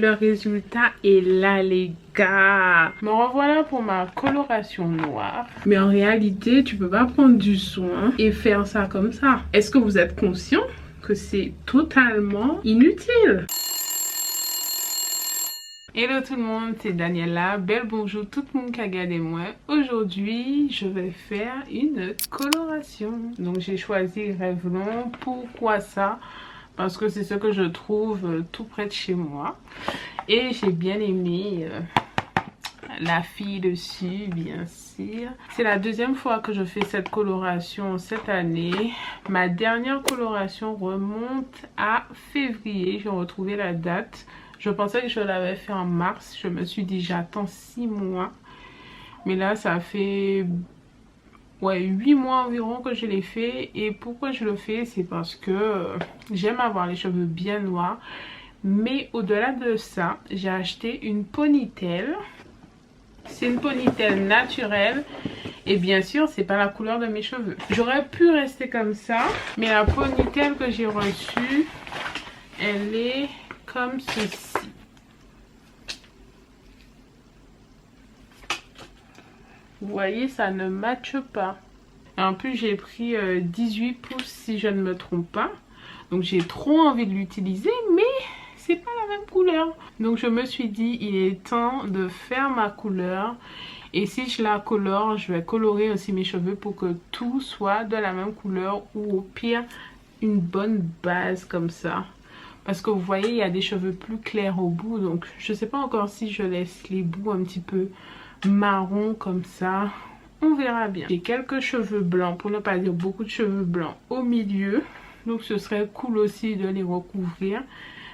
Le résultat est là les gars. Me revoilà pour ma coloration noire. Mais en réalité, tu peux pas prendre du soin et faire ça comme ça. Est-ce que vous êtes conscient que c'est totalement inutile? Hello tout le monde, c'est Daniela. Belle bonjour tout le monde qui a regardé moi. Aujourd'hui, je vais faire une coloration. Donc j'ai choisi Revlon. Pourquoi ça? Parce que c'est ce que je trouve tout près de chez moi. Et j'ai bien aimé la fille dessus, bien sûr. C'est la deuxième fois que je fais cette coloration cette année. Ma dernière coloration remonte à février. J'ai retrouvé la date. Je pensais que je l'avais fait en mars. Je me suis dit j'attends 6 mois. Mais là ça fait... ouais, 8 mois environ que je l'ai fait. Et pourquoi je le fais? C'est parce que j'aime avoir les cheveux bien noirs. Mais au-delà de ça, j'ai acheté une ponytail. C'est une ponytail naturelle. Et bien sûr, c'est pas la couleur de mes cheveux. J'aurais pu rester comme ça. Mais la ponytail que j'ai reçue, elle est comme ceci. Vous voyez, ça ne matche pas. En plus, j'ai pris 18 pouces si je ne me trompe pas. Donc, j'ai trop envie de l'utiliser, mais c'est pas la même couleur. Donc, je me suis dit, il est temps de faire ma couleur. Et si je la colore, je vais colorer aussi mes cheveux pour que tout soit de la même couleur. Ou au pire, une bonne base comme ça. Parce que vous voyez, il y a des cheveux plus clairs au bout. Donc, je sais pas encore si je laisse les bouts un petit peu marron comme ça. On verra bien. J'ai quelques cheveux blancs, pour ne pas dire beaucoup de cheveux blancs au milieu. Donc ce serait cool aussi de les recouvrir.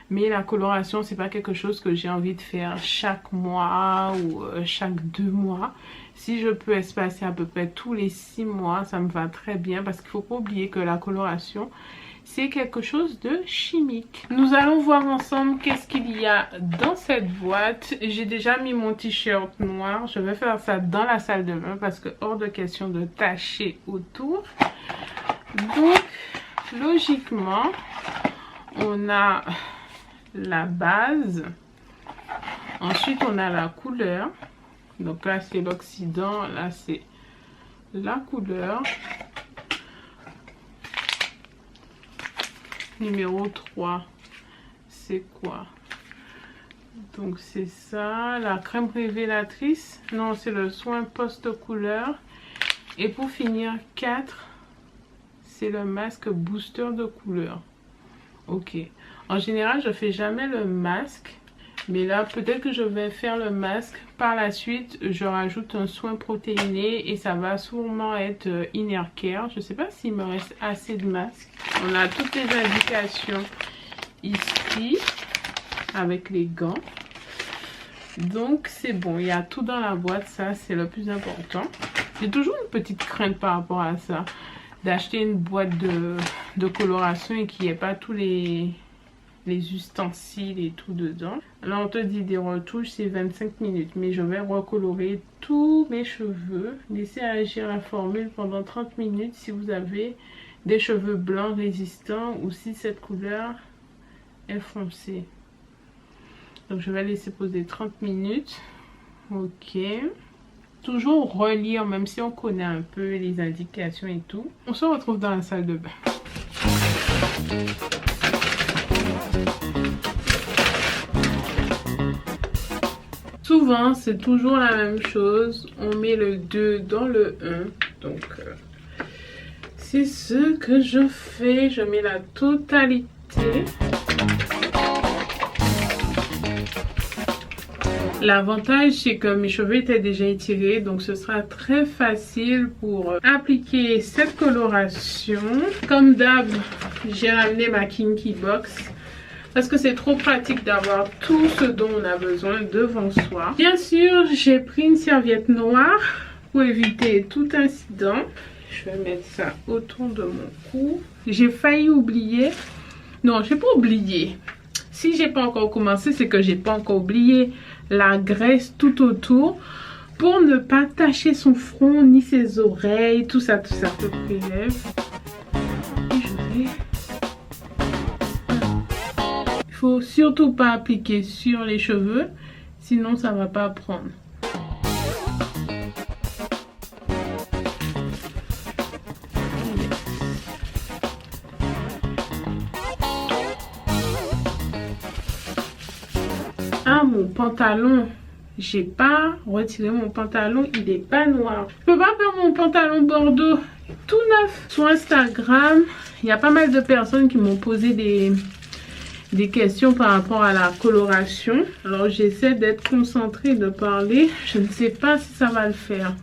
Mais la coloration, c'est pas quelque chose que j'ai envie de faire chaque mois ou chaque 2 mois. Si je peux espacer à peu près tous les 6 mois, ça me va très bien. Parce qu'il faut pas oublier que la coloration, c'est quelque chose de chimique. Nous allons voir ensemble qu'est-ce qu'il y a dans cette boîte. J'ai déjà mis mon t-shirt noir. Je vais faire ça dans la salle de bain parce que hors de question de tacher autour. Donc, logiquement, on a la base. Ensuite, on a la couleur. Donc là, c'est l'oxydant. Là, c'est la couleur. Numéro 3, c'est quoi? Donc c'est ça, la crème révélatrice. Non, c'est le soin post-couleur. Et pour finir, 4, c'est le masque booster de couleur. Ok. En général, je fais jamais le masque. Mais là, peut-être que je vais faire le masque. Par la suite, je rajoute un soin protéiné et ça va sûrement être Inner Care. Je ne sais pas s'il me reste assez de masques. On a toutes les indications ici avec les gants. Donc, c'est bon. Il y a tout dans la boîte. Ça, c'est le plus important. J'ai toujours une petite crainte par rapport à ça. D'acheter une boîte de coloration et qu'il n'y ait pas tous les ustensiles et tout dedans. Là on te dit des retouches, c'est 25 minutes. Mais je vais recolorer tous mes cheveux. Laissez agir la formule pendant 30 minutes si vous avez des cheveux blancs résistants ou si cette couleur est foncée. Donc je vais laisser poser 30 minutes. Ok. Toujours relire même si on connaît un peu les indications et tout. On se retrouve dans la salle de bain. Souvent, c'est toujours la même chose. On met le 2 dans le 1. Donc, c'est ce que je fais. Je mets la totalité. L'avantage, c'est que mes cheveux étaient déjà étirés. Donc, ce sera très facile pour appliquer cette coloration. Comme d'hab, j'ai ramené ma Kinky Box. Parce que c'est trop pratique d'avoir tout ce dont on a besoin devant soi. Bien sûr, j'ai pris une serviette noire pour éviter tout incident. Je vais mettre ça autour de mon cou. J'ai failli oublier. Non, j'ai pas oublié. Si j'ai pas encore commencé, c'est que j'ai pas encore oublié la graisse tout autour. Pour ne pas tacher son front ni ses oreilles. Tout ça se prélève. Et je vais... faut surtout pas appliquer sur les cheveux, sinon ça va pas prendre. Ah, mon pantalon, j'ai pas retiré mon pantalon, il est pas noir. Je peux pas faire mon pantalon bordeaux tout neuf. Sur Instagram, il y a pas mal de personnes qui m'ont posé des questions par rapport à la coloration. Alors j'essaie d'être concentrée, de parler. Je ne sais pas si ça va le faire.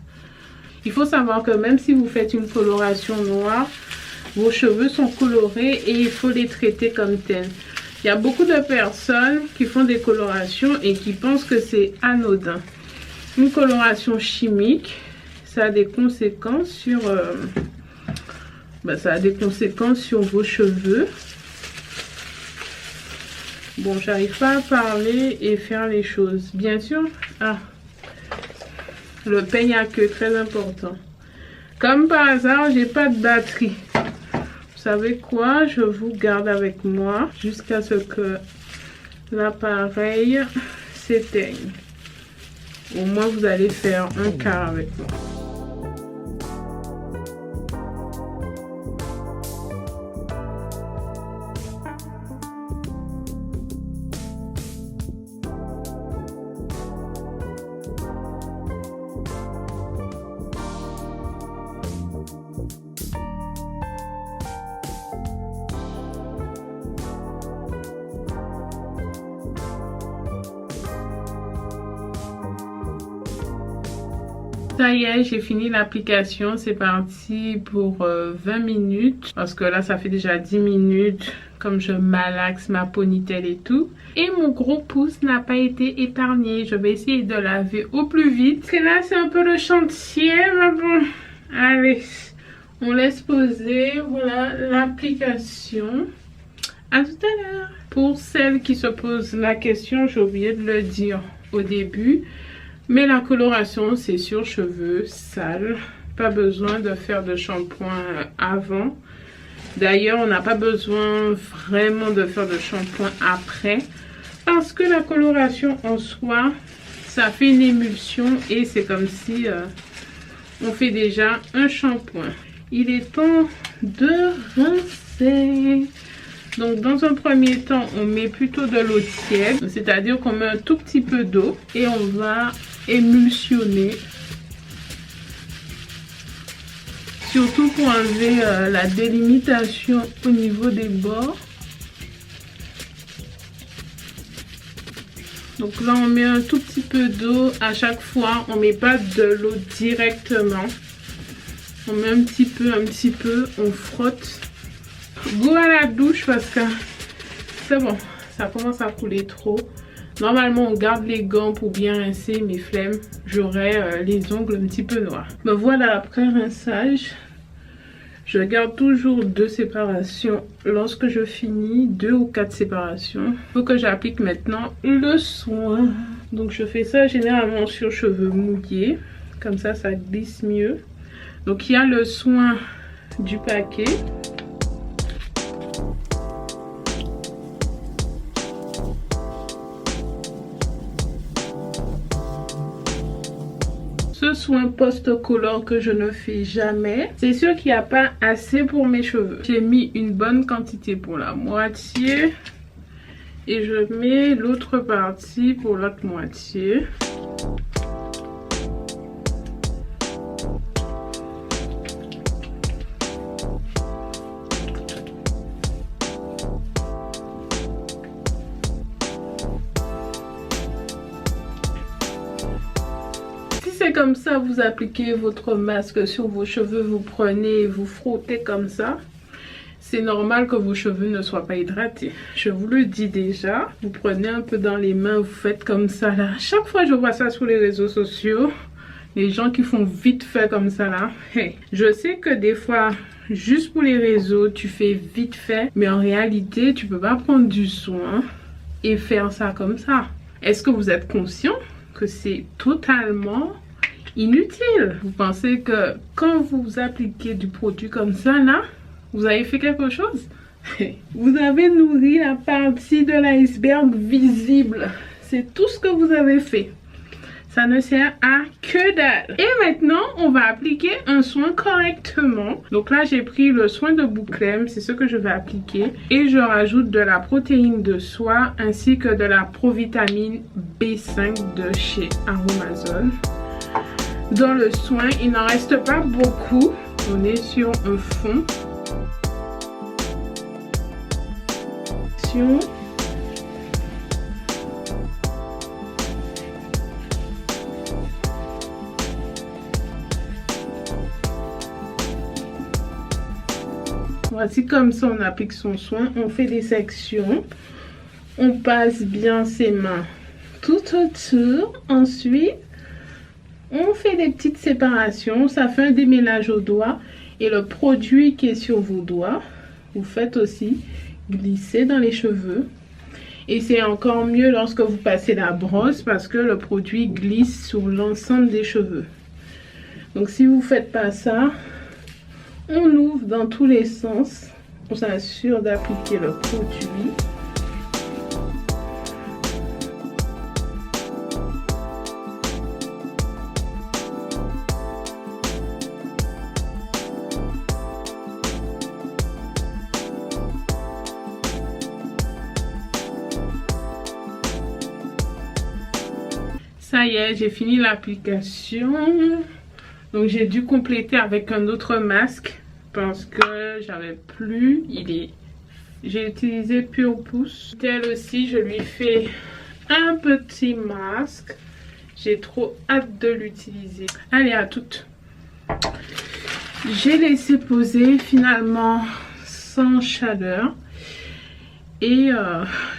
Il faut savoir que même si vous faites une coloration noire, vos cheveux sont colorés et il faut les traiter comme tels. Il y a beaucoup de personnes qui font des colorations et qui pensent que c'est anodin. Une coloration chimique, ça a des conséquences sur, vos cheveux. Bon, j'arrive pas à parler et faire les choses. Bien sûr, le peigne à queue, très important. Comme par hasard, j'ai pas de batterie. Vous savez quoi? Je vous garde avec moi jusqu'à ce que l'appareil s'éteigne. Au moins, vous allez faire un quart avec moi. Ça y est, j'ai fini l'application. C'est parti pour 20 minutes. Parce que là, ça fait déjà 10 minutes. Comme je malaxe ma ponytail et tout. Et mon gros pouce n'a pas été épargné. Je vais essayer de laver au plus vite. Parce que là, c'est un peu le chantier. Mais bon, allez. On laisse poser. Voilà l'application. À tout à l'heure. Pour celles qui se posent la question, j'ai oublié de le dire au début. Mais la coloration, c'est sur cheveux sales. Pas besoin de faire de shampoing avant. D'ailleurs, on n'a pas besoin vraiment de faire de shampoing après. Parce que la coloration en soi, ça fait une émulsion. Et c'est comme si on fait déjà un shampoing. Il est temps de rincer. Donc dans un premier temps, on met plutôt de l'eau tiède. C'est-à-dire qu'on met un tout petit peu d'eau. Et on va émulsionner, surtout pour enlever la délimitation au niveau des bords. Donc là on met un tout petit peu d'eau à chaque fois, on met pas de l'eau directement, on met un petit peu, on frotte. Go à la douche parce que c'est bon, ça commence à couler trop. Normalement, on garde les gants pour bien rincer, mes flemmes. J'aurai les ongles un petit peu noirs. Me voilà après rinçage. Je garde toujours 2 séparations lorsque je finis, 2 ou 4 séparations. Il faut que j'applique maintenant le soin. Donc, je fais ça généralement sur cheveux mouillés. Comme ça, ça glisse mieux. Donc, il y a le soin du paquet. Ce soin post-collant que je ne fais jamais. C'est sûr qu'il n'y a pas assez pour mes cheveux. J'ai mis une bonne quantité pour la moitié. Et je mets l'autre partie pour l'autre moitié. Comme ça, vous appliquez votre masque sur vos cheveux, vous prenez et vous frottez comme ça. C'est normal que vos cheveux ne soient pas hydratés. Je vous le dis déjà. Vous prenez un peu dans les mains, vous faites comme ça là. Chaque fois je vois ça sur les réseaux sociaux. Les gens qui font vite fait comme ça là. Hey, je sais que des fois, juste pour les réseaux, tu fais vite fait. Mais en réalité, tu peux pas prendre du soin et faire ça comme ça. Est-ce que vous êtes conscient que c'est totalement inutile? Vous pensez que quand vous appliquez du produit comme ça là, vous avez fait quelque chose? Vous avez nourri la partie de l'iceberg visible. C'est tout ce que vous avez fait. Ça ne sert à que dalle. Et maintenant, on va appliquer un soin correctement. Donc là, j'ai pris le soin de Bouclem. C'est ce que je vais appliquer. Et je rajoute de la protéine de soie ainsi que de la provitamine B5 de chez Aromazone. Dans le soin, il n'en reste pas beaucoup. On est sur un fond. Voici comme ça on applique son soin. On fait des sections. On passe bien ses mains tout autour. Ensuite, on fait des petites séparations. Ça fait un démêlage au doigt. Et le produit qui est sur vos doigts, vous faites aussi glisser dans les cheveux. Et c'est encore mieux lorsque vous passez la brosse parce que le produit glisse sur l'ensemble des cheveux. Donc si vous ne faites pas ça, on ouvre dans tous les sens. On s'assure d'appliquer le produit. Ça y est, j'ai fini l'application. Donc j'ai dû compléter avec un autre masque parce que j'avais plus. J'ai utilisé Pure Pousse. Elle aussi, je lui fais un petit masque. J'ai trop hâte de l'utiliser. Allez, à toutes. J'ai laissé poser finalement sans chaleur. Et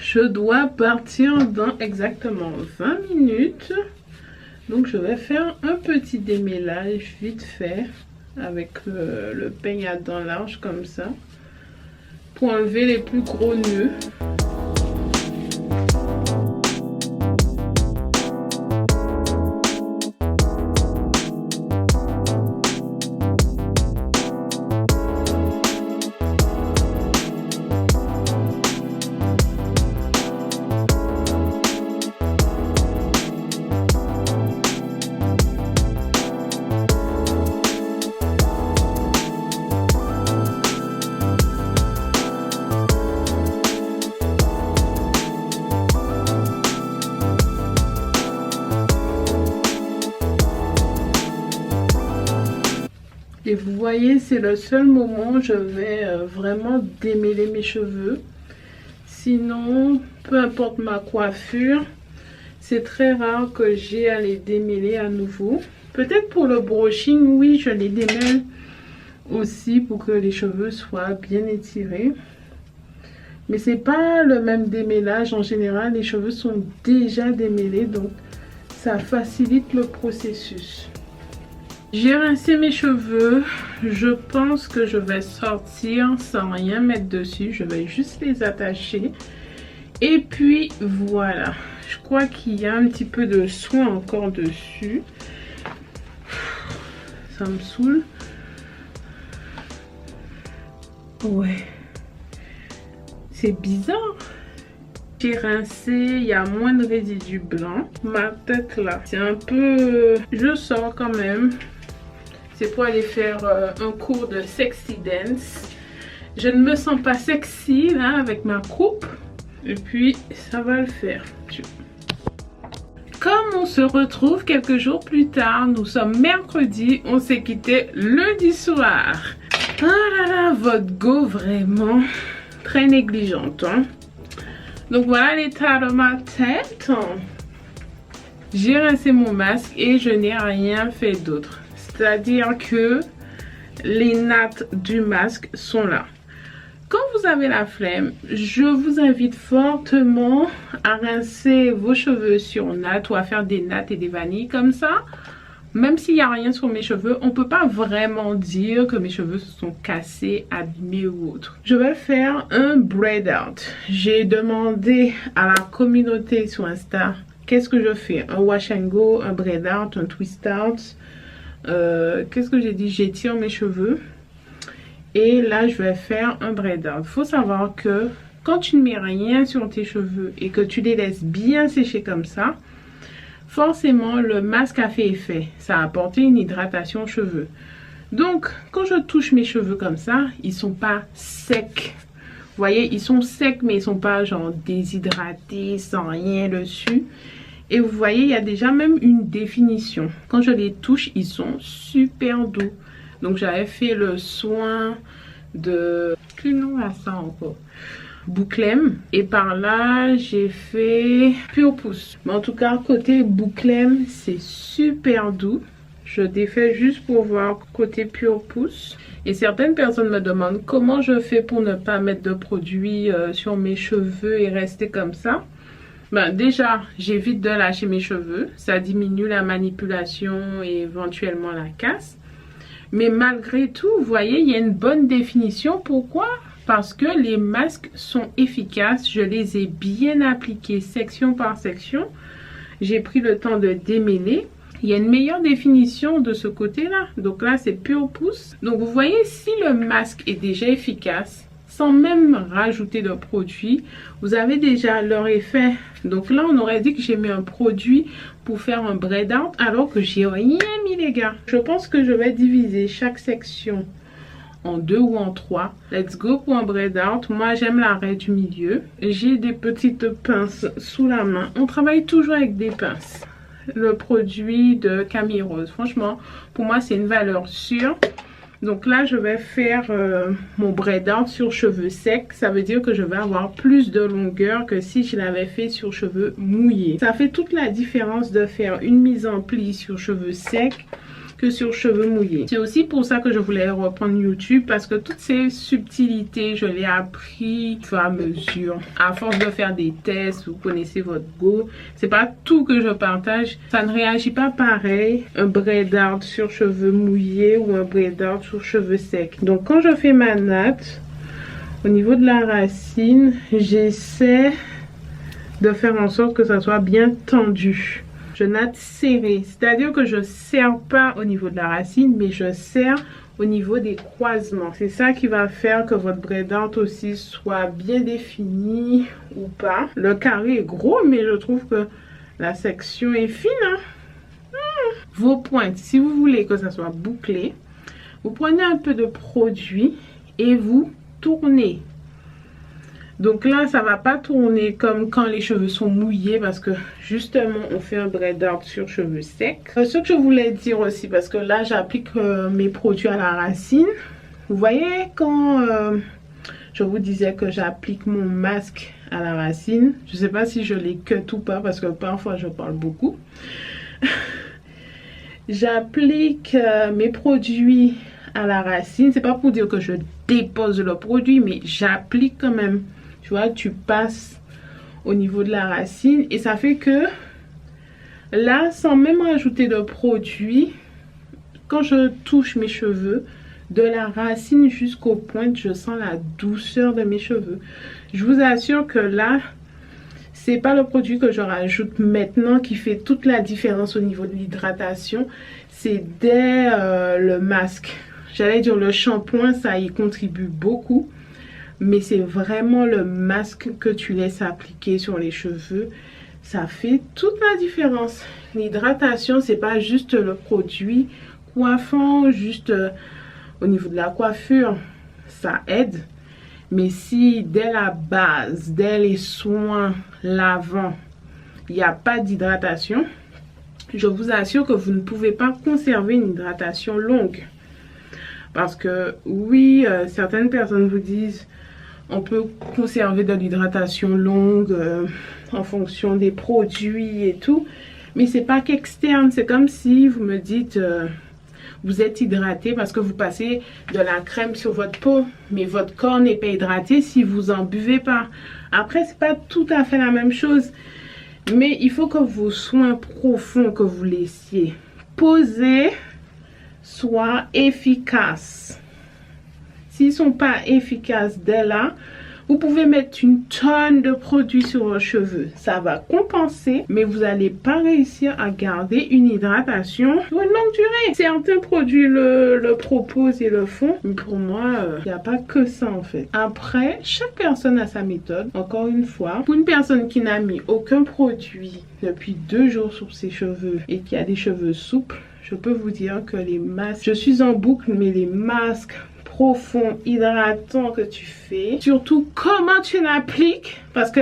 je dois partir dans exactement 20 minutes. Donc je vais faire un petit démêlage vite fait avec le peigne à dents large comme ça. Pour enlever les plus gros nœuds. Et vous voyez, c'est le seul moment où je vais vraiment démêler mes cheveux. Sinon, peu importe ma coiffure, c'est très rare que j'ai à les démêler à nouveau. Peut-être pour le brushing, oui, je les démêle aussi pour que les cheveux soient bien étirés. Mais c'est pas le même démêlage. En général, les cheveux sont déjà démêlés, donc ça facilite le processus. J'ai rincé mes cheveux. Je pense que je vais sortir sans rien mettre dessus. Je vais juste les attacher. Et puis voilà. Je crois qu'il y a un petit peu de soin encore dessus. Ça me saoule. Ouais. C'est bizarre. J'ai rincé, il y a moins de résidus blancs. Ma tête là, c'est un peu... Je sors quand même. C'est pour aller faire un cours de sexy dance. Je ne me sens pas sexy là avec ma coupe. Et puis ça va le faire. Comme on se retrouve quelques jours plus tard, nous sommes mercredi, on s'est quitté lundi soir. Ah là là, votre go vraiment très négligente. Hein? Donc voilà l'état de ma tête. J'ai rincé mon masque et je n'ai rien fait d'autre. C'est-à-dire que les nattes du masque sont là. Quand vous avez la flemme, je vous invite fortement à rincer vos cheveux sur nattes ou à faire des nattes et des vanilles comme ça. Même s'il n'y a rien sur mes cheveux, on ne peut pas vraiment dire que mes cheveux se sont cassés, abîmés ou autre. Je vais faire un braid out. J'ai demandé à la communauté sur Insta, qu'est-ce que je fais? Un wash and go, un braid out, un twist out. Qu'est-ce que j'ai dit? J'étire mes cheveux. Et là, je vais faire un braid out. Il faut savoir que quand tu ne mets rien sur tes cheveux et que tu les laisses bien sécher comme ça, forcément, le masque a fait effet. Ça a apporté une hydratation aux cheveux. Donc, quand je touche mes cheveux comme ça, ils sont pas secs. Vous voyez, ils sont secs, mais ils sont pas genre déshydratés, sans rien dessus. Et vous voyez, il y a déjà même une définition. Quand je les touche, ils sont super doux. Donc, j'avais fait le soin de... Quel nom à ça encore? Bouclem. Et par là, j'ai fait Pure Pousse. Mais en tout cas, côté Bouclem, c'est super doux. Je défais juste pour voir côté Pure Pousse. Et certaines personnes me demandent comment je fais pour ne pas mettre de produit sur mes cheveux et rester comme ça. Ben, déjà, j'évite de lâcher mes cheveux. Ça diminue la manipulation et éventuellement la casse. Mais malgré tout, vous voyez, il y a une bonne définition. Pourquoi? Parce que les masques sont efficaces. Je les ai bien appliqués section par section. J'ai pris le temps de démêler. Il y a une meilleure définition de ce côté-là. Donc là, c'est Pure Pousse. Donc vous voyez, si le masque est déjà efficace, sans même rajouter de produit, vous avez déjà leur effet. Donc là, on aurait dit que j'ai mis un produit pour faire un braid out, alors que j'ai rien mis, les gars. Je pense que je vais diviser chaque section en 2 ou en 3. Let's go pour un braid out. Moi, j'aime l'arrêt du milieu. J'ai des petites pinces sous la main. On travaille toujours avec des pinces. Le produit de Camille Rose, franchement, pour moi, c'est une valeur sûre. Donc là, je vais faire mon braid out sur cheveux secs. Ça veut dire que je vais avoir plus de longueur que si je l'avais fait sur cheveux mouillés. Ça fait toute la différence de faire une mise en pli sur cheveux secs que sur cheveux mouillés. C'est aussi pour ça que je voulais reprendre YouTube, parce que toutes ces subtilités, je l'ai appris au fur et à mesure. À force de faire des tests, vous connaissez votre go. C'est pas tout que je partage. Ça ne réagit pas pareil, un braid out sur cheveux mouillés ou un braid out sur cheveux secs. Donc quand je fais ma natte, au niveau de la racine, j'essaie de faire en sorte que ça soit bien tendu. Je natte serré, c'est-à-dire que je ne serre pas au niveau de la racine, mais je serre au niveau des croisements. C'est ça qui va faire que votre braid out aussi soit bien défini ou pas. Le carré est gros, mais je trouve que la section est fine. Hein? Vos pointes, si vous voulez que ça soit bouclé, vous prenez un peu de produit et vous tournez. Donc là, ça va pas tourner comme quand les cheveux sont mouillés, parce que justement, on fait un braid out sur cheveux secs. Ce que je voulais dire aussi, parce que là, j'applique mes produits à la racine. Vous voyez, quand je vous disais que j'applique mon masque à la racine, je sais pas si je les cut ou pas, parce que parfois, je parle beaucoup. J'applique mes produits à la racine. C'est pas pour dire que je dépose le produit, mais j'applique quand même. Tu vois, tu passes au niveau de la racine et ça fait que là, sans même rajouter de produit, quand je touche mes cheveux, de la racine jusqu'aux pointes, je sens la douceur de mes cheveux. Je vous assure que là, c'est pas le produit que je rajoute maintenant qui fait toute la différence au niveau de l'hydratation. C'est dès le masque. J'allais dire le shampoing, ça y contribue beaucoup. Mais c'est vraiment le masque que tu laisses appliquer sur les cheveux. Ça fait toute la différence. L'hydratation, c'est pas juste le produit coiffant, juste au niveau de la coiffure. Ça aide. Mais si dès la base, dès les soins lavants, il n'y a pas d'hydratation, je vous assure que vous ne pouvez pas conserver une hydratation longue. Parce que oui, certaines personnes vous disent on peut conserver de l'hydratation longue en fonction des produits et tout. Mais c'est pas qu'externe. C'est comme si vous me dites vous êtes hydraté parce que vous passez de la crème sur votre peau. Mais votre corps n'est pas hydraté si vous en buvez pas. Après, c'est pas tout à fait la même chose. Mais il faut que vos soins profonds que vous laissiez poser soient efficaces. S'ils ne sont pas efficaces dès là, Vous pouvez mettre une tonne de produits sur vos cheveux. Ça va compenser, mais vous n'allez pas réussir à garder une hydratation sur une longue durée. Certains produits le proposent et le font, mais pour moi, il n'y a pas que ça en fait. Après, chaque personne a sa méthode. Encore une fois, pour une personne qui n'a mis aucun produit depuis 2 jours sur ses cheveux et qui a des cheveux souples, je peux vous dire que les masques, je suis en boucle, mais les masques profonds, hydratants que tu fais, surtout comment tu l'appliques, parce que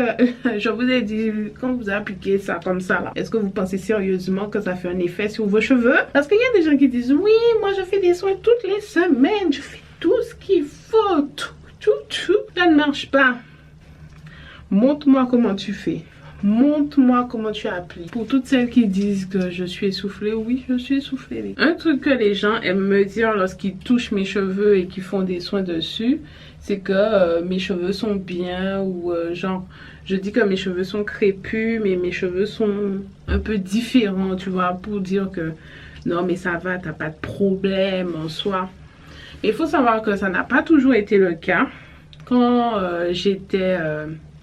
je vous ai dit, quand vous appliquez ça comme ça là, est-ce que vous pensez sérieusement que ça fait un effet sur vos cheveux? Parce qu'il y a des gens qui disent, oui, moi je fais des soins toutes les semaines, je fais tout ce qu'il faut, tout, ça ne marche pas. Montre-moi comment tu fais. Montre-moi comment tu appliques. Pour toutes celles qui disent que je suis essoufflée, oui, je suis essoufflée. Un truc que les gens aiment me dire lorsqu'ils touchent mes cheveux et qu'ils font des soins dessus, c'est que mes cheveux sont bien ou genre, je dis que mes cheveux sont crépus, mais mes cheveux sont un peu différents, tu vois, pour dire que non, mais ça va, t'as pas de problème en soi. Il faut savoir que ça n'a pas toujours été le cas. Quand j'étais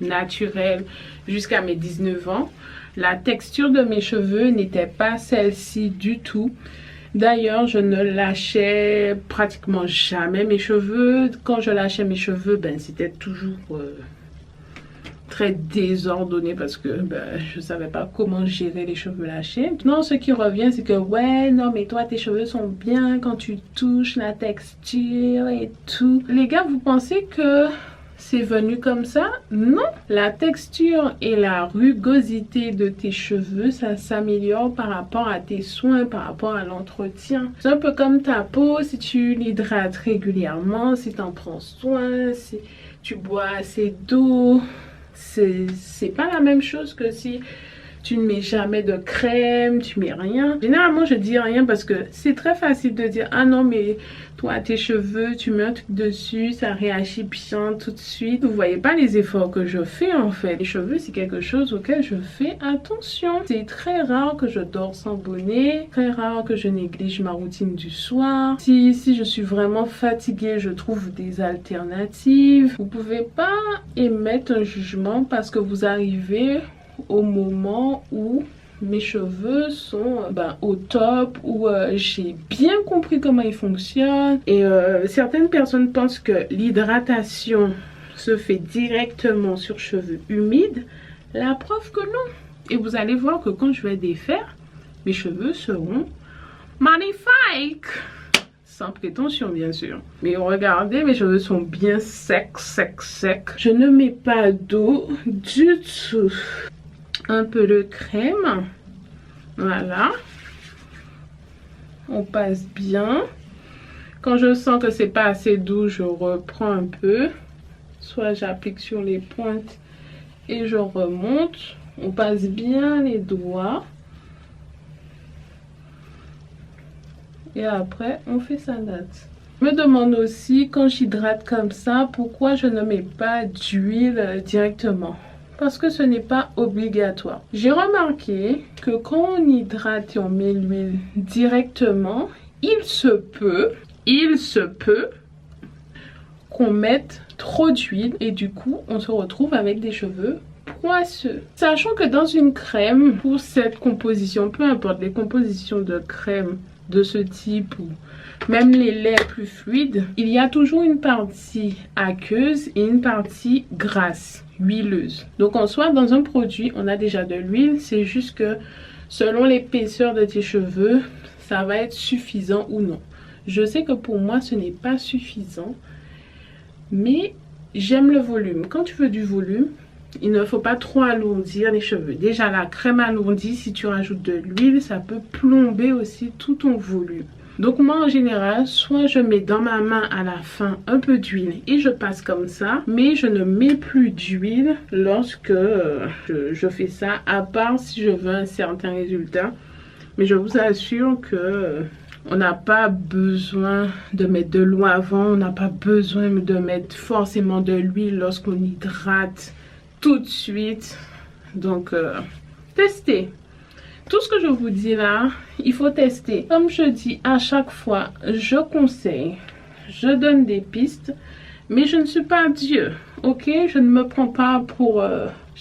naturelle jusqu'à mes 19 ans, la texture de mes cheveux n'était pas celle-ci du tout. D'ailleurs, je ne lâchais pratiquement jamais mes cheveux. Quand je lâchais mes cheveux, ben c'était toujours très désordonné parce que je savais pas comment gérer les cheveux lâchés. Non, ce qui revient, c'est que ouais, non mais toi tes cheveux sont bien quand tu touches la texture et tout. Les gars, vous pensez que c'est venu comme ça? Non, la texture et la rugosité de tes cheveux, ça s'améliore par rapport à tes soins, par rapport à l'entretien. C'est un peu comme ta peau, si tu l'hydrates régulièrement, si tu en prends soin, si tu bois assez d'eau, c'est pas la même chose que si tu ne mets jamais de crème, tu mets rien. Généralement, je dis rien parce que c'est très facile de dire, ah non, mais toi, tes cheveux, tu mets un truc dessus, ça réagit bien tout de suite. Vous voyez pas les efforts que je fais en fait. Les cheveux, c'est quelque chose auquel je fais attention. C'est très rare que je dors sans bonnet, très rare que je néglige ma routine du soir. Si je suis vraiment fatiguée, je trouve des alternatives. Vous pouvez pas émettre un jugement parce que vous arrivez au moment où mes cheveux sont au top, où j'ai bien compris comment ils fonctionnent. Et certaines personnes pensent que l'hydratation se fait directement sur cheveux humides. La preuve que non. Et vous allez voir que quand je vais défaire, mes cheveux seront magnifiques. Sans prétention bien sûr. Mais regardez, mes cheveux sont bien secs. Je ne mets pas d'eau du tout. Un peu de crème, voilà, on passe bien. Quand je sens que c'est pas assez doux, je reprends un peu, soit j'applique sur les pointes et je remonte. On passe bien les doigts et après on fait sa natte. Je me demande aussi, quand j'hydrate comme ça, pourquoi je ne mets pas d'huile directement. Parce que ce n'est pas obligatoire. J'ai remarqué que quand on hydrate et on met l'huile directement, il se peut qu'on mette trop d'huile et du coup on se retrouve avec des cheveux poisseux. Sachant que dans une crème, pour cette composition, peu importe les compositions de crème de ce type ou même les laits plus fluides, il y a toujours une partie aqueuse et une partie grasse, huileuse. Donc en soi, dans un produit, on a déjà de l'huile, c'est juste que selon l'épaisseur de tes cheveux, ça va être suffisant ou non. Je sais que pour moi, ce n'est pas suffisant, mais j'aime le volume. Quand tu veux du volume, il ne faut pas trop alourdir les cheveux. Déjà, la crème alourdie, si tu rajoutes de l'huile, ça peut plomber aussi tout ton volume. Donc moi en général, soit je mets dans ma main à la fin un peu d'huile et je passe comme ça, mais je ne mets plus d'huile lorsque je fais ça, à part si je veux un certain résultat. Mais je vous assure que on n'a pas besoin de mettre de l'eau avant, on n'a pas besoin de mettre forcément de l'huile lorsqu'on hydrate tout de suite. Donc testez. Tout ce que je vous dis là, il faut tester. Comme je dis à chaque fois, je conseille, je donne des pistes, mais je ne suis pas Dieu. Ok, je ne me prends pas pour...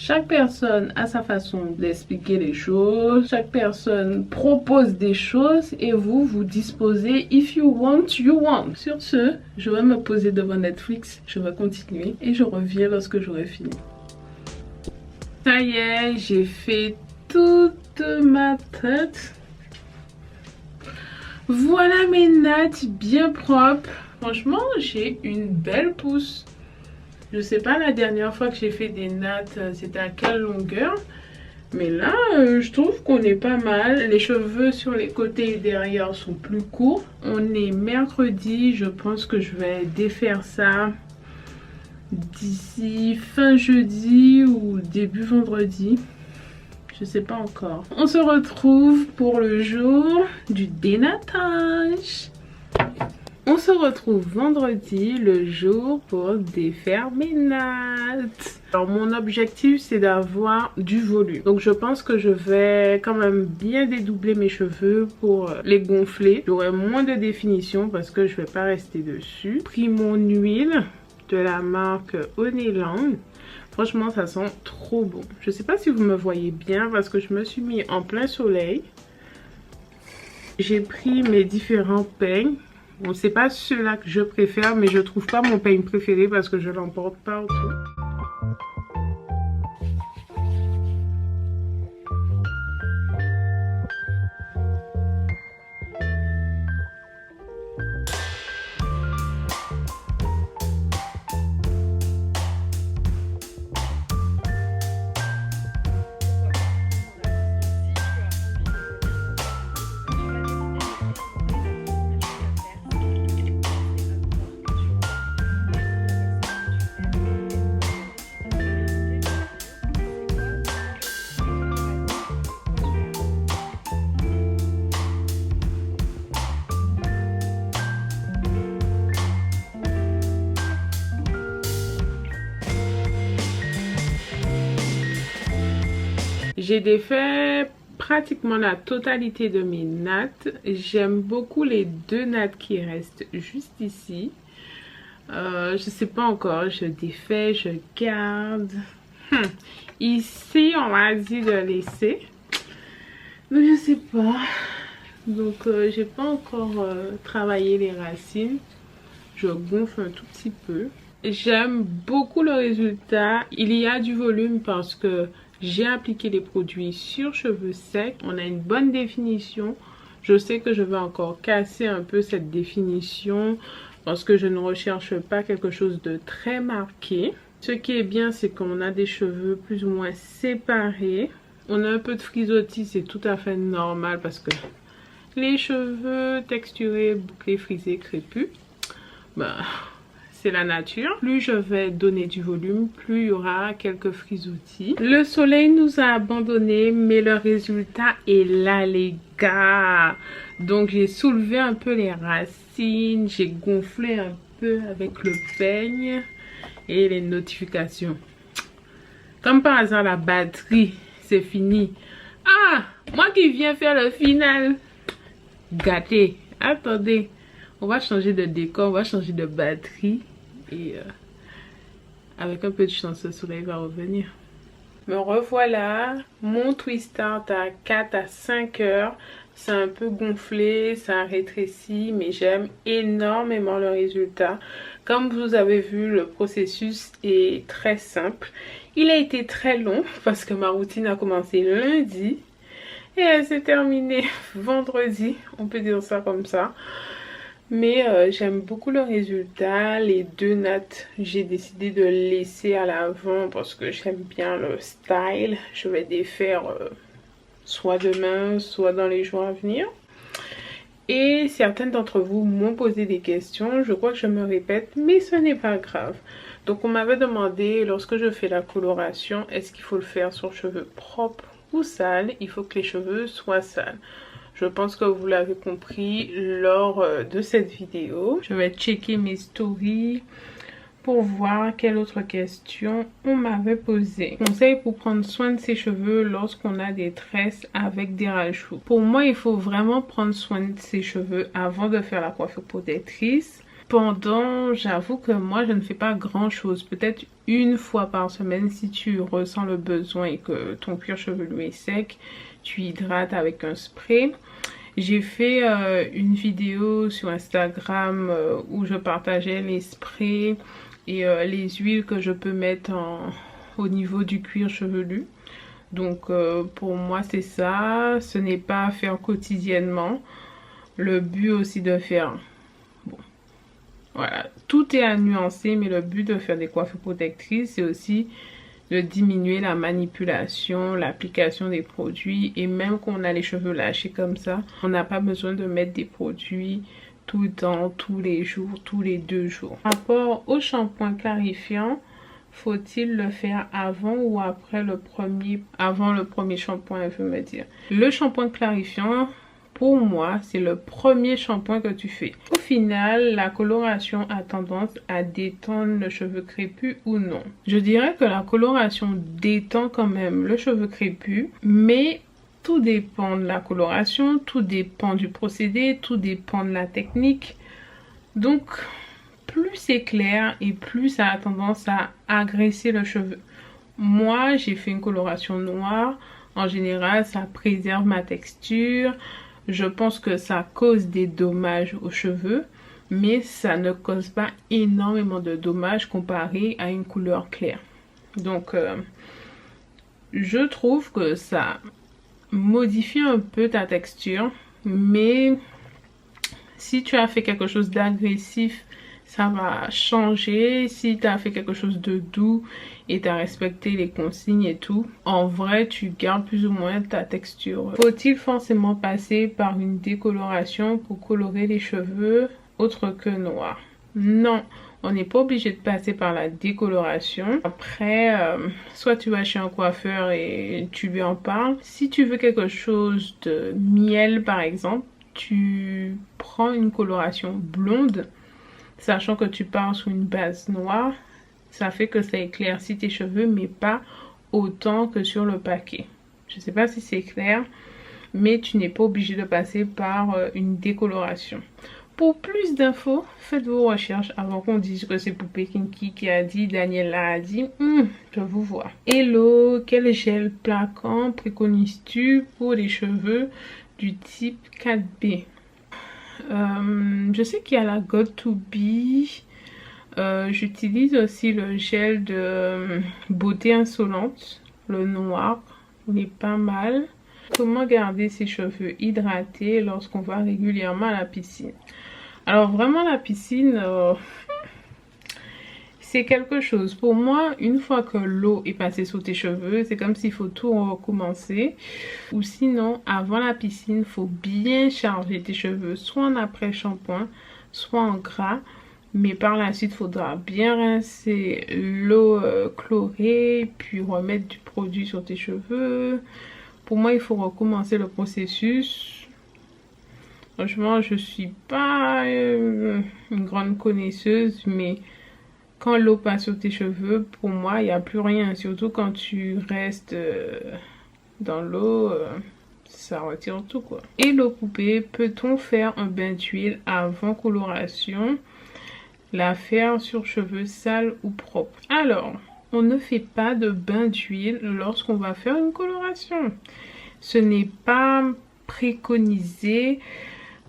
Chaque personne a sa façon d'expliquer les choses. Chaque personne propose des choses et vous, vous disposez. If you want, you want. Sur ce, je vais me poser devant Netflix. Je vais continuer et je reviens lorsque j'aurai fini. Ça y est, j'ai fait toute ma tête. Voilà mes nattes bien propres. Franchement, j'ai une belle pousse. Je sais pas la dernière fois que j'ai fait des nattes, c'était à quelle longueur. Mais là, je trouve qu'on est pas mal. Les cheveux sur les côtés et derrière sont plus courts. On est mercredi, je pense que je vais défaire ça d'ici fin jeudi ou début vendredi. Je sais pas encore. On se retrouve pour le jour du dénatage. On se retrouve vendredi, le jour pour défaire mes nattes. Alors mon objectif c'est d'avoir du volume. Donc je pense que je vais quand même bien dédoubler mes cheveux pour les gonfler. J'aurai moins de définition parce que je vais pas rester dessus. J'ai pris mon huile de la marque Honeyland. Franchement ça sent trop bon. Je sais pas si vous me voyez bien parce que je me suis mis en plein soleil. J'ai pris mes différents peignes. Bon, c'est pas ceux-là que je préfère, mais je trouve pas mon peigne préféré parce que je l'emporte partout. J'ai défait pratiquement la totalité de mes nattes. J'aime beaucoup les deux nattes qui restent juste ici. Je sais pas encore, je défais, je garde. Ici, on m'a dit de laisser. Mais je sais pas. Donc, j'ai pas encore travaillé les racines. Je gonfle un tout petit peu. J'aime beaucoup le résultat. Il y a du volume parce que j'ai appliqué les produits sur cheveux secs. On a une bonne définition. Je sais que je vais encore casser un peu cette définition parce que je ne recherche pas quelque chose de très marqué. Ce qui est bien, c'est qu'on a des cheveux plus ou moins séparés. On a un peu de frisottis, c'est tout à fait normal parce que les cheveux texturés, bouclés, frisés, crépus, c'est la nature. Plus je vais donner du volume, plus il y aura quelques frisottis. Le soleil nous a abandonnés, mais le résultat est là les gars. Donc j'ai soulevé un peu les racines, j'ai gonflé un peu avec le peigne et les notifications. Comme par hasard la batterie, c'est fini. Ah, moi qui viens faire le final. Gâté. Attendez. On va changer de décor, on va changer de batterie et avec un peu de chance, le soleil va revenir. Me revoilà, mon twist art à 4 à 5 heures. C'est un peu gonflé, ça rétrécit, mais j'aime énormément le résultat. Comme vous avez vu, le processus est très simple. Il a été très long parce que ma routine a commencé lundi et elle s'est terminée vendredi, on peut dire ça comme ça. Mais j'aime beaucoup le résultat. Les deux nattes, j'ai décidé de laisser à l'avant parce que j'aime bien le style. Je vais défaire soit demain, soit dans les jours à venir. Et certaines d'entre vous m'ont posé des questions. Je crois que je me répète, mais ce n'est pas grave. Donc on m'avait demandé, lorsque je fais la coloration, est-ce qu'il faut le faire sur cheveux propres ou sales? Il faut que les cheveux soient sales. Je pense que vous l'avez compris lors de cette vidéo. Je vais checker mes stories pour voir quelle autre question on m'avait posé. Conseil pour prendre soin de ses cheveux lorsqu'on a des tresses avec des rajouts. Pour moi, il faut vraiment prendre soin de ses cheveux avant de faire la coiffure protectrice. Cependant, j'avoue que moi je ne fais pas grand chose, peut-être une fois par semaine si tu ressens le besoin et que ton cuir chevelu est sec, tu hydrates avec un spray. J'ai fait une vidéo sur Instagram où je partageais les sprays et les huiles que je peux mettre au niveau du cuir chevelu. Donc pour moi c'est ça, ce n'est pas à faire quotidiennement. Le but aussi de faire, bon, voilà, tout est à nuancer, mais le but de faire des coiffures protectrices, c'est aussi de diminuer la manipulation, l'application des produits. Et même quand on a les cheveux lâchés comme ça, on n'a pas besoin de mettre des produits tout le temps, tous les jours, tous les 2 jours. Par rapport au shampoing clarifiant, faut-il le faire avant ou après avant le premier shampoing, je veux me dire. Le shampoing clarifiant, pour moi, c'est le premier shampoing que tu fais. Au final, la coloration a tendance à détendre le cheveu crépus ou non. Je dirais que la coloration détend quand même le cheveu crépus, mais tout dépend de la coloration, tout dépend du procédé, tout dépend de la technique. Donc, plus c'est clair et plus ça a tendance à agresser le cheveu. Moi, j'ai fait une coloration noire. En général, ça préserve ma texture. Je pense que ça cause des dommages aux cheveux, mais ça ne cause pas énormément de dommages comparé à une couleur claire. Donc, je trouve que ça modifie un peu ta texture, mais si tu as fait quelque chose d'agressif, ça va changer. Si tu as fait quelque chose de doux et tu as respecté les consignes et tout, en vrai tu gardes plus ou moins ta texture. Faut-il forcément passer par une décoloration pour colorer les cheveux autre que noir? Non, on n'est pas obligé de passer par la décoloration. Après, soit tu vas chez un coiffeur et tu lui en parles. Si tu veux quelque chose de miel par exemple, tu prends une coloration blonde, sachant que tu pars sur une base noire. Ça fait que ça éclaircit tes cheveux, mais pas autant que sur le paquet. Je sais pas si c'est clair, mais tu n'es pas obligé de passer par une décoloration. Pour plus d'infos, faites vos recherches avant qu'on dise que c'est Poupée Kinky qui a dit, Daniela a dit. Je vous vois. Hello, quel gel plaquant préconises-tu pour les cheveux du type 4B? Je sais qu'il y a la Got2b. J'utilise aussi le gel de Beauté Insolente, le noir. Il est pas mal. Comment garder ses cheveux hydratés lorsqu'on va régulièrement à la piscine? Alors vraiment la piscine, c'est quelque chose. Pour moi, une fois que l'eau est passée sous tes cheveux, c'est comme s'il faut tout recommencer. Ou sinon, avant la piscine, il faut bien charger tes cheveux, soit en après-shampoing, soit en gras. Mais par la suite, il faudra bien rincer l'eau chlorée, puis remettre du produit sur tes cheveux. Pour moi, il faut recommencer le processus. Franchement, je suis pas une grande connaisseuse, mais quand l'eau passe sur tes cheveux, pour moi, il n'y a plus rien. Surtout quand tu restes dans l'eau, ça retire tout quoi. Hello Poupée, peut-on faire un bain d'huile avant coloration? La faire sur cheveux sales ou propres? Alors, on ne fait pas de bain d'huile lorsqu'on va faire une coloration. Ce n'est pas préconisé.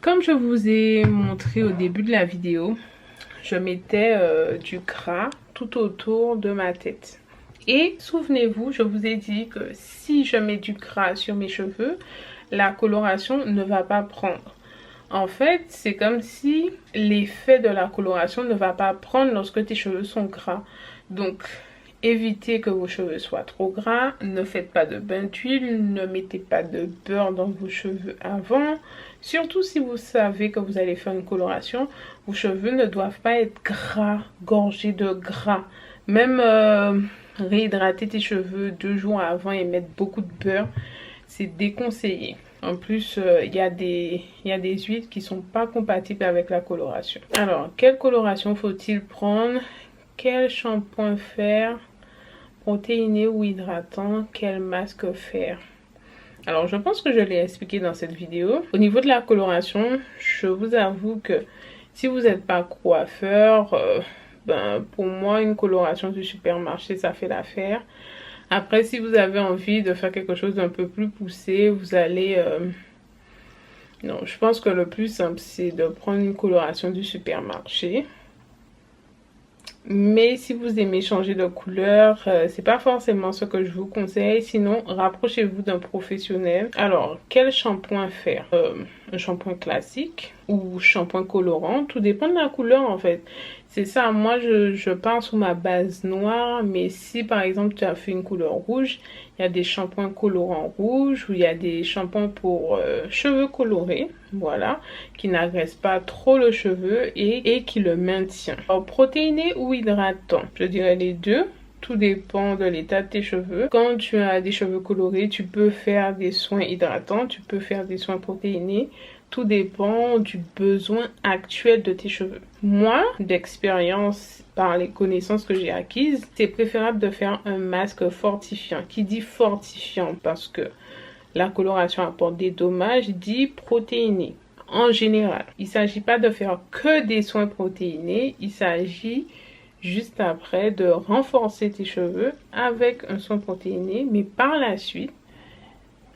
Comme je vous ai montré au début de la vidéo, je mettais du gras tout autour de ma tête. Et souvenez-vous, je vous ai dit que si je mets du gras sur mes cheveux, la coloration ne va pas prendre. En fait, c'est comme si l'effet de la coloration ne va pas prendre lorsque tes cheveux sont gras. Donc, évitez que vos cheveux soient trop gras. Ne faites pas de bain d'huile. Ne mettez pas de beurre dans vos cheveux avant. Surtout si vous savez que vous allez faire une coloration. Vos cheveux ne doivent pas être gras, gorgés de gras. Même réhydrater tes cheveux 2 jours avant et mettre beaucoup de beurre, c'est déconseillé. En plus, il y a des huiles qui sont pas compatibles avec la coloration. Alors, quelle coloration faut-il prendre? Quel shampoing faire? Protéiné ou hydratant? Quel masque faire? Alors, je pense que je l'ai expliqué dans cette vidéo. Au niveau de la coloration, je vous avoue que Si vous n'êtes pas coiffeur, ben, pour moi, une coloration du supermarché, ça fait l'affaire. Après, si vous avez envie de faire quelque chose d'un peu plus poussé, vous allez... Non, je pense que le plus simple, c'est de prendre une coloration du supermarché. Mais si vous aimez changer de couleur, c'est pas forcément ce que je vous conseille. Sinon, rapprochez-vous d'un professionnel. Alors, quel shampoing faire? Un shampoing classique ou shampoing colorant? Tout dépend de la couleur en fait. C'est ça, moi je pars sur ma base noire, mais si par exemple tu as fait une couleur rouge, il y a des shampoings colorants rouges ou il y a des shampoings pour cheveux colorés, voilà, qui n'agressent pas trop le cheveu et qui le maintient. Alors, protéiné ou hydratant, je dirais les deux. Tout dépend de l'état de tes cheveux. Quand tu as des cheveux colorés, tu peux faire des soins hydratants, tu peux faire des soins protéinés. Tout dépend du besoin actuel de tes cheveux. Moi, d'expérience, par les connaissances que j'ai acquises, c'est préférable de faire un masque fortifiant. Qui dit fortifiant parce que la coloration apporte des dommages, dit protéiné. En général, il ne s'agit pas de faire que des soins protéinés, il s'agit juste après de renforcer tes cheveux avec un soin protéiné, mais par la suite,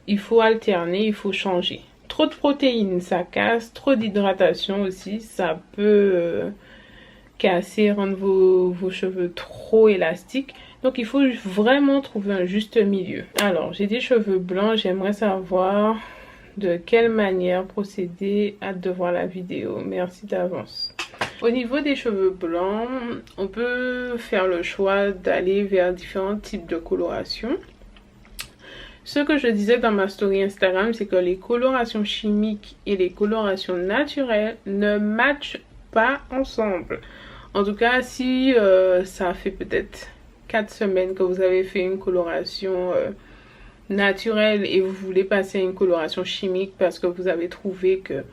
il faut alterner, il faut changer. Trop de protéines, ça casse. Trop d'hydratation aussi, ça peut casser, rendre vos cheveux trop élastiques. Donc il faut vraiment trouver un juste milieu. Alors, j'ai des cheveux blancs, j'aimerais savoir de quelle manière procéder. Hâte de voir la vidéo. Merci d'avance. Au niveau des cheveux blancs, on peut faire le choix d'aller vers différents types de coloration. Ce que je disais dans ma story Instagram, c'est que les colorations chimiques et les colorations naturelles ne matchent pas ensemble. En tout cas, si ça fait peut-être 4 semaines que vous avez fait une coloration naturelle et vous voulez passer à une coloration chimique parce que vous avez trouvé que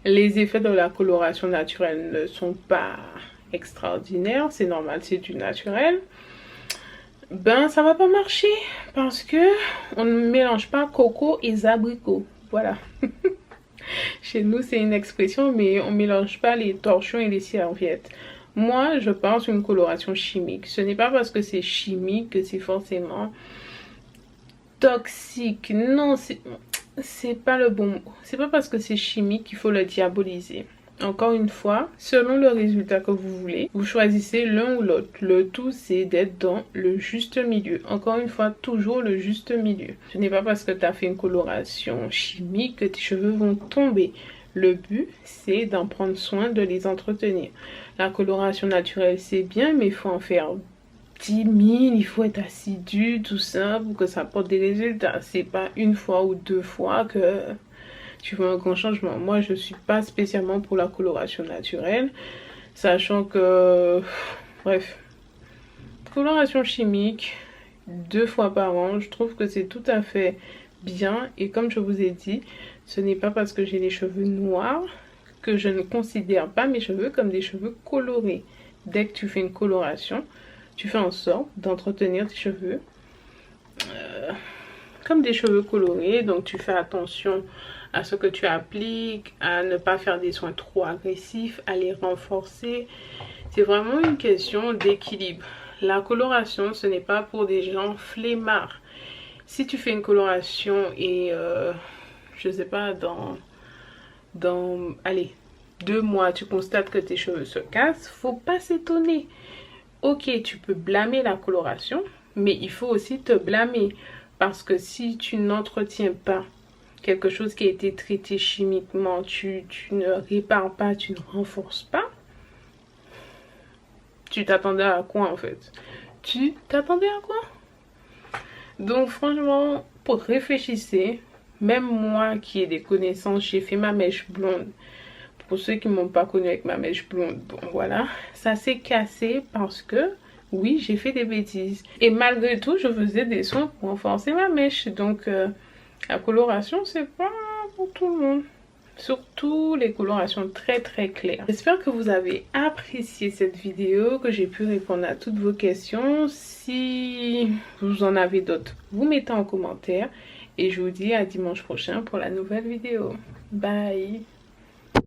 les effets de la coloration naturelle ne sont pas extraordinaires, c'est normal, c'est du naturel. Ben ça va pas marcher parce que on ne mélange pas coco et abricots. Voilà. Chez nous c'est une expression, mais on mélange pas les torchons et les serviettes. Moi je pense une coloration chimique. Ce n'est pas parce que c'est chimique que c'est forcément toxique. Non, c'est pas le bon mot. C'est pas parce que c'est chimique qu'il faut le diaboliser. Encore une fois, selon le résultat que vous voulez, vous choisissez l'un ou l'autre. Le tout, c'est d'être dans le juste milieu. Encore une fois, toujours le juste milieu. Ce n'est pas parce que tu as fait une coloration chimique que tes cheveux vont tomber. Le but, c'est d'en prendre soin, de les entretenir. La coloration naturelle, c'est bien, mais il faut en faire 10 000, il faut être assidu, tout ça, pour que ça apporte des résultats. C'est pas une fois ou 2 fois que tu vois un grand changement. Moi, je suis pas spécialement pour la coloration naturelle, sachant que, bref, coloration chimique, 2 fois par an, je trouve que c'est tout à fait bien. Et comme je vous ai dit, ce n'est pas parce que j'ai les cheveux noirs que je ne considère pas mes cheveux comme des cheveux colorés. Dès que tu fais une coloration, tu fais en sorte d'entretenir tes cheveux comme des cheveux colorés. Donc tu fais attention à ce que tu appliques, à ne pas faire des soins trop agressifs, à les renforcer. C'est vraiment une question d'équilibre. La coloration, ce n'est pas pour des gens flemmards. Si tu fais une coloration et je sais pas, allez, 2 mois, tu constates que tes cheveux se cassent, faut pas s'étonner. Ok, tu peux blâmer la coloration, mais il faut aussi te blâmer. Parce que si tu n'entretiens pas quelque chose qui a été traité chimiquement, tu ne répares pas, tu ne renforces pas, tu t'attendais à quoi en fait? Tu t'attendais à quoi? Donc franchement, réfléchissez. Même moi qui ai des connaissances, j'ai fait ma mèche blonde. Pour ceux qui ne m'ont pas connue avec ma mèche blonde, bon voilà. Ça s'est cassé parce que, oui, j'ai fait des bêtises. Et malgré tout, je faisais des soins pour renforcer ma mèche. Donc, la coloration, c'est pas pour tout le monde. Surtout les colorations très très claires. J'espère que vous avez apprécié cette vidéo, que j'ai pu répondre à toutes vos questions. Si vous en avez d'autres, vous mettez en commentaire. Et je vous dis à dimanche prochain pour la nouvelle vidéo. Bye!